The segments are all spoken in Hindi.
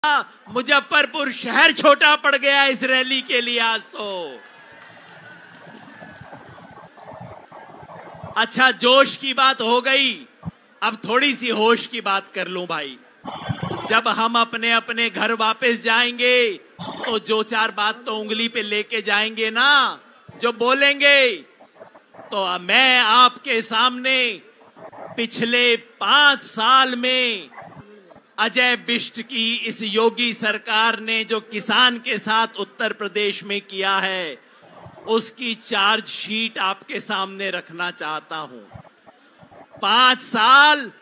मुजफ्फरपुर शहर छोटा पड़ गया इस रैली के लिए आज तो। अच्छा, जोश की बात हो गई, अब थोड़ी सी होश की बात कर लूं भाई। जब हम अपने अपने घर वापस जाएंगे तो जो चार बात तो उंगली पे लेके जाएंगे ना, जो बोलेंगे, तो मैं आपके सामने पिछले 5 साल में अजय बिष्ट की इस योगी सरकार ने जो किसान के साथ उत्तर प्रदेश में किया है उसकी चार्जशीट आपके सामने रखना चाहता हूं। 5 साल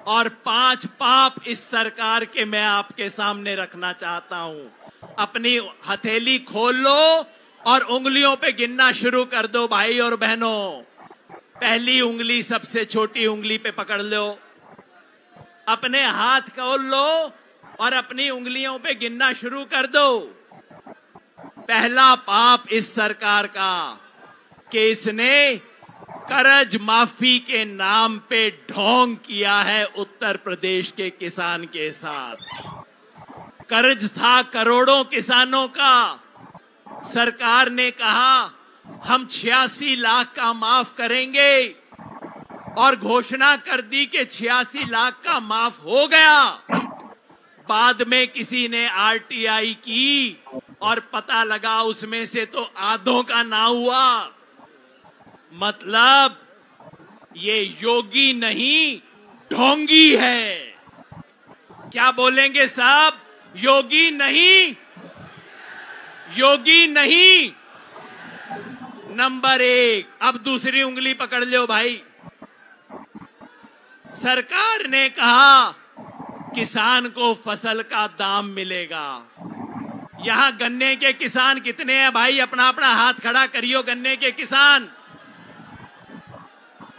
और 5 पाप इस सरकार के मैं आपके सामने रखना चाहता हूं। अपनी हथेली खोल लो और उंगलियों पे गिनना शुरू कर दो भाई और बहनों। पहली उंगली सबसे छोटी उंगली पे पकड़ लो, अपने हाथ खोल लो और अपनी उंगलियों पे गिनना शुरू कर दो। पहला पाप इस सरकार का कि इसने कर्ज माफी के नाम पे ढोंग किया है उत्तर प्रदेश के किसान के साथ। कर्ज था करोड़ों किसानों का, सरकार ने कहा हम 86 लाख का माफ करेंगे और घोषणा कर दी कि 86 लाख का माफ हो गया। बाद में किसी ने आरटीआई की और पता लगा उसमें से तो आधों का ना हुआ। मतलब ये योगी नहीं ढोंगी है। क्या बोलेंगे साहब? योगी नहीं, योगी नहीं। नंबर 1। अब दूसरी उंगली पकड़ लो भाई। सरकार ने कहा किसान को फसल का दाम मिलेगा। यहां गन्ने के किसान कितने हैं भाई? अपना अपना हाथ खड़ा करियो गन्ने के किसान।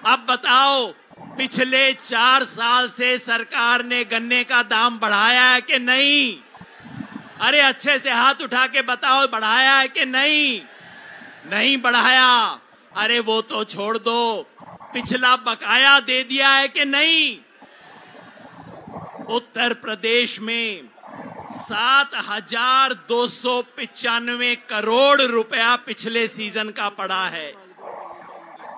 अब बताओ, पिछले 4 साल से सरकार ने गन्ने का दाम बढ़ाया है कि नहीं? अरे अच्छे से हाथ उठा के बताओ, बढ़ाया है कि नहीं? नहीं बढ़ाया। अरे वो तो छोड़ दो, पिछला बकाया दे दिया है कि नहीं? उत्तर प्रदेश में 7,295 करोड़ रुपया पिछले सीजन का पड़ा है।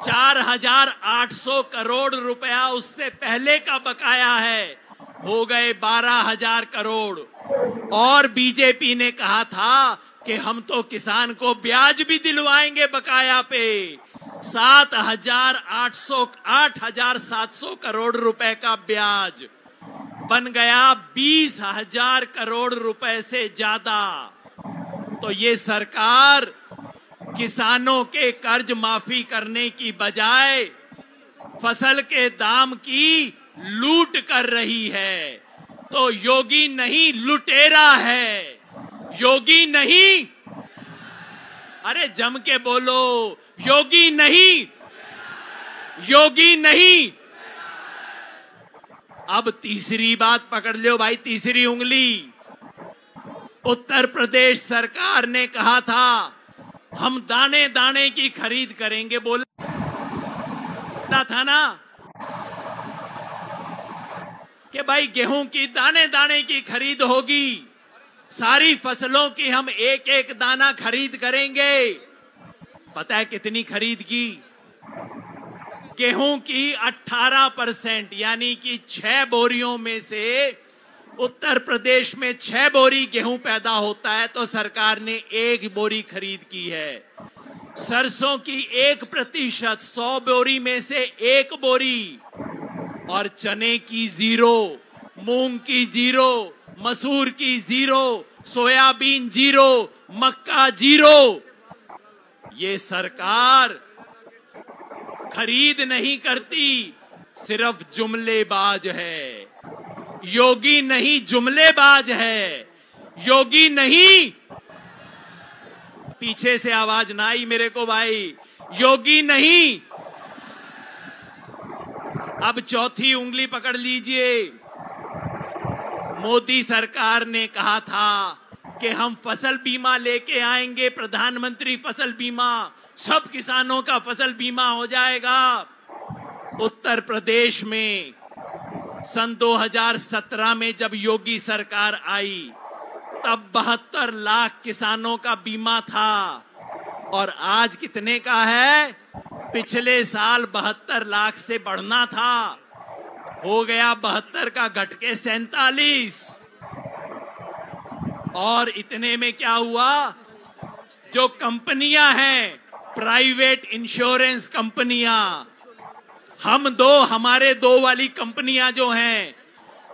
4,800 करोड़ रुपया उससे पहले का बकाया है, हो गए 12,000 करोड़। और बीजेपी ने कहा था कि हम तो किसान को ब्याज भी दिलवाएंगे बकाया पे। 8,700 करोड़ रुपए का ब्याज बन गया 20,000 करोड़ रुपए से ज्यादा। तो ये सरकार किसानों के कर्ज माफी करने की बजाय फसल के दाम की लूट कर रही है। तो योगी नहीं लुटेरा है, योगी नहीं। अरे जम के बोलो, योगी नहीं, योगी नहीं। अब तीसरी बात पकड़ लो भाई, तीसरी उंगली। उत्तर प्रदेश सरकार ने कहा था हम दाने दाने की खरीद करेंगे, बोला था ना कि भाई गेहूं की दाने दाने की खरीद होगी, सारी फसलों की हम एक एक दाना खरीद करेंगे। पता है कितनी खरीद की? गेहूं की 18%, यानी कि 6 बोरियों में से उत्तर प्रदेश में 6 बोरी गेहूं पैदा होता है तो सरकार ने 1 बोरी खरीद की है। सरसों की 1%, 100 बोरी में से 1 बोरी। और चने की 0, मूंग की 0, मसूर की 0, सोयाबीन 0, मक्का 0। ये सरकार खरीद नहीं करती, सिर्फ जुमलेबाज है। योगी नहीं जुमलेबाज है, योगी नहीं। पीछे से आवाज ना आई मेरे को भाई, योगी नहीं। अब चौथी उंगली पकड़ लीजिए। मोदी सरकार ने कहा था कि हम फसल बीमा लेके आएंगे, प्रधानमंत्री फसल बीमा, सब किसानों का फसल बीमा हो जाएगा। उत्तर प्रदेश में सन 2017 में जब योगी सरकार आई तब 72 लाख किसानों का बीमा था और आज कितने का है? पिछले साल 72 लाख से बढ़ना था, हो गया 72 का घट के 47। और इतने में क्या हुआ? जो कंपनियां हैं, प्राइवेट इंश्योरेंस कंपनियां, हमारे दो वाली कंपनियां जो हैं,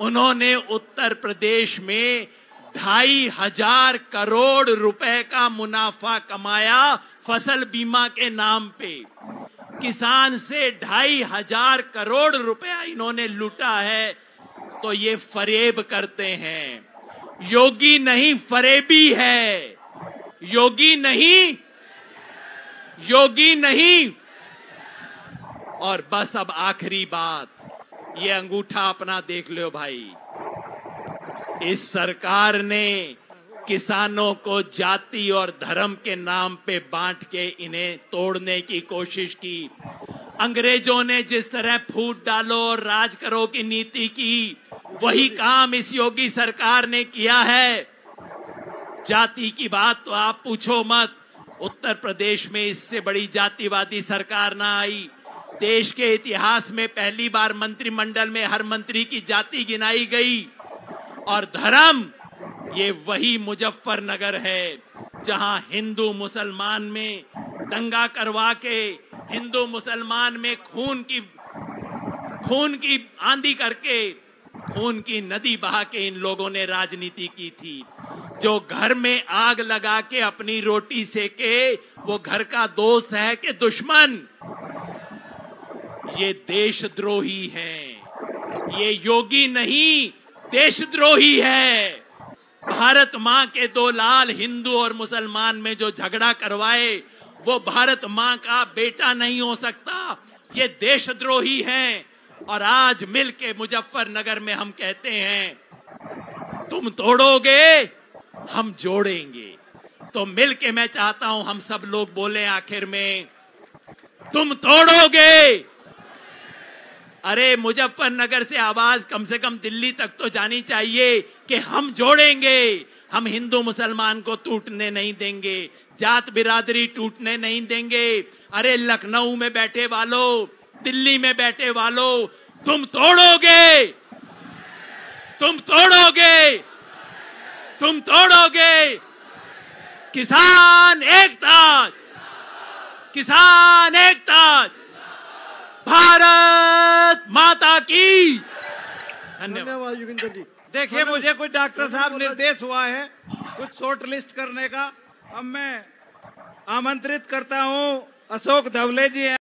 उन्होंने उत्तर प्रदेश में 2,500 करोड़ रुपए का मुनाफा कमाया फसल बीमा के नाम पे। किसान से 2,500 करोड़ रुपया इन्होंने लूटा है। तो ये फरेब करते हैं। योगी नहीं, फरेबी है। योगी नहीं, योगी नहीं। और बस अब आखिरी बात, ये अंगूठा अपना देख लो भाई। इस सरकार ने किसानों को जाति और धर्म के नाम पे बांट के इन्हें तोड़ने की कोशिश की। अंग्रेजों ने जिस तरह फूट डालो और राज करो की नीति की, वही काम इस योगी सरकार ने किया है। जाति की बात तो आप पूछो मत। उत्तर प्रदेश में इससे बड़ी जातिवादी सरकार ना आई। देश के इतिहास में पहली बार मंत्रिमंडल में हर मंत्री की जाति गिनाई गई। और धर्म, ये वही मुजफ्फरनगर है जहां हिंदू मुसलमान में दंगा करवा के, हिंदू मुसलमान में खून की आंधी करके, खून की नदी बहा के इन लोगों ने राजनीति की थी। जो घर में आग लगा के अपनी रोटी सेके, वो घर का दोस्त है कि दुश्मन? ये देशद्रोही हैं। ये योगी नहीं, देशद्रोही है। भारत मां के दो लाल हिंदू और मुसलमान में जो झगड़ा करवाए, वो भारत मां का बेटा नहीं हो सकता। ये देशद्रोही हैं। और आज मिलके मुजफ्फरनगर में हम कहते हैं, तुम तोड़ोगे, हम जोड़ेंगे। तो मिलके मैं चाहता हूं हम सब लोग बोले आखिर में, तुम तोड़ोगे। अरे मुजफ्फरनगर से आवाज कम से कम दिल्ली तक तो जानी चाहिए कि हम जोड़ेंगे। हम हिंदू मुसलमान को टूटने नहीं देंगे, जात बिरादरी टूटने नहीं देंगे। अरे लखनऊ में बैठे वालों, दिल्ली में बैठे वालों, तुम तोड़ोगे, तुम तोड़ोगे, तुम तोड़ोगे। किसान एकता, किसान एकता, भारत माता की। धन्यवाद योगेंद्र जी। देखिए, मुझे कुछ डॉक्टर साहब निर्देश हुआ है कुछ शॉर्ट लिस्ट करने का। अब मैं आमंत्रित करता हूं, अशोक धवले जी हैं।